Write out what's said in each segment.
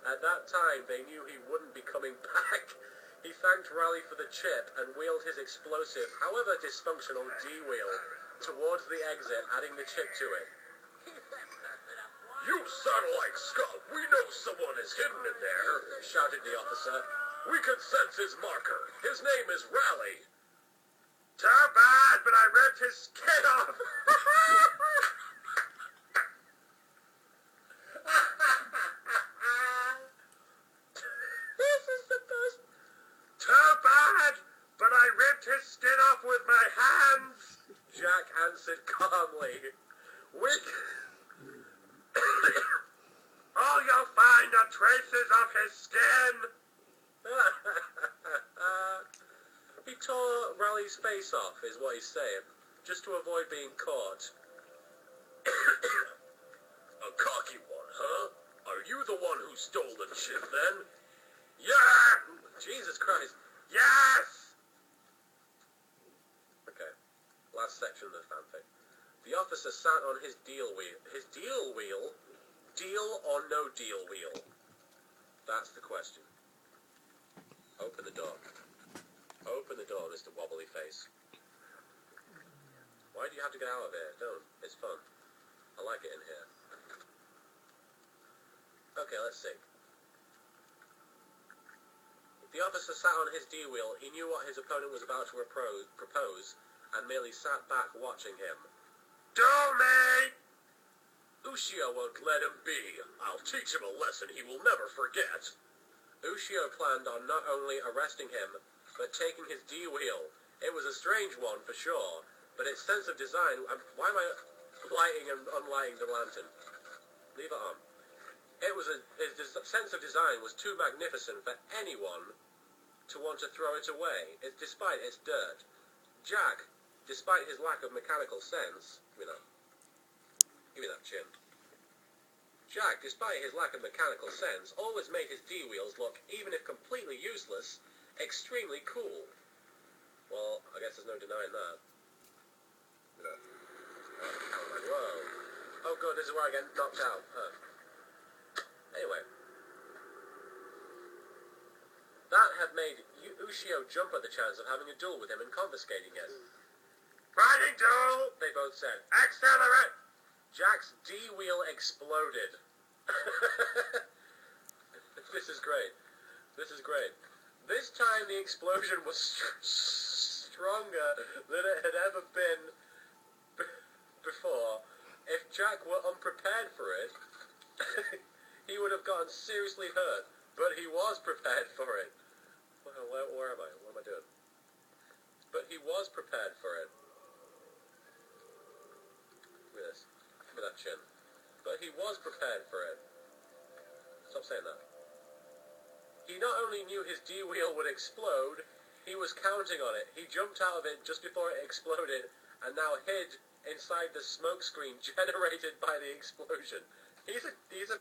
At that time, they knew he wouldn't be coming back. He thanked Raleigh for the chip and wheeled his explosive, however dysfunctional, D-wheel towards the exit, adding the chip to it. You satellite scum! We know someone is hidden in there! Shouted the officer. We can sense his marker. His name is Raleigh. Too bad, but I ripped his skin off! This is the best. Too bad, but I ripped his skin off with my hands! Jack answered calmly. All you'll find are traces of his skin! He tore Raleigh's face off, is what he's saying, just to avoid being caught. A cocky one, huh? Are you the one who stole the chip, then? Yeah! Jesus Christ. Yes! Okay, last section of the fanfic. The officer sat on his deal wheel. His deal wheel? Deal or no deal wheel? That's the question. Open the door. Open the door, Mr. Wobbly Face. Why do you have to get out of here? Don't. It's fun. I like it in here. Okay, let's see. The officer sat on his D-wheel. He knew what his opponent was about to propose, and merely sat back watching him. Do me! Ushio won't let him be. I'll teach him a lesson he will never forget. Ushio planned on not only arresting him, but taking his D-wheel. It was a strange one, for sure, but its sense of design... why am I lighting and unlighting the lantern? Leave it on. His sense of design was too magnificent for anyone to want to throw it away, despite its dirt. Jack, despite his lack of mechanical sense... Give me that chin. Jack, despite his lack of mechanical sense, always made his D-wheels look, even if completely useless, extremely cool. Well, I guess there's no denying that. Whoa. Oh god, this is where I get knocked out. Anyway. That had made Ushio jump at the chance of having a duel with him and confiscating it. Riding duel! They both said. Accelerate! Jack's D-wheel exploded. This is great. This is great. This time the explosion was stronger than it had ever been before. If Jack were unprepared for it, he would have gotten seriously hurt. But he was prepared for it. Well, where am I? What am I doing? But he was prepared for it. Look at this. Give me that chin. But he was prepared for it. Stop saying that. He not only knew his D-wheel would explode, he was counting on it. He jumped out of it just before it exploded, and now hid inside the smoke screen generated by the explosion. He's a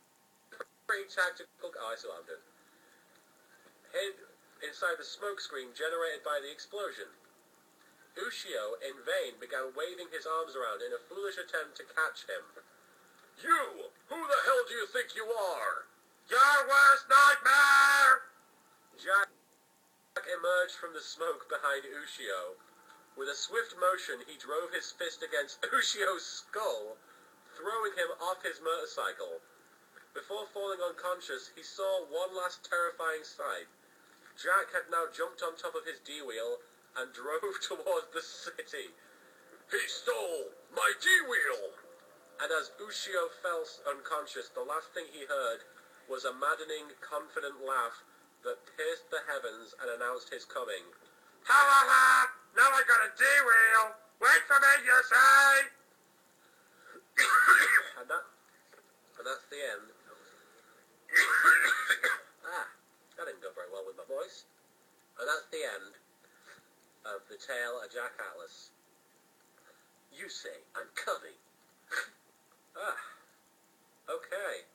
pretty tactical... Oh, I see what I'm doing. Hid inside the smoke screen generated by the explosion. Ushio, in vain, began waving his arms around in a foolish attempt to catch him. You! Who the hell do you think you are? Your worst nightmare! Jack emerged from the smoke behind Ushio. With a swift motion, he drove his fist against Ushio's skull, throwing him off his motorcycle. Before falling unconscious, he saw one last terrifying sight. Jack had now jumped on top of his D-wheel and drove towards the city. He stole my D-wheel! And as Ushio fell unconscious, the last thing he heard was a maddening, confident laugh that pierced the heavens and announced his coming. Ha ha ha! Now I got a D-wheel! Wait for me, you say! and that's the end. That didn't go very well with my voice. And that's the end of the tale of Jack Atlas. You say I'm coming. Okay.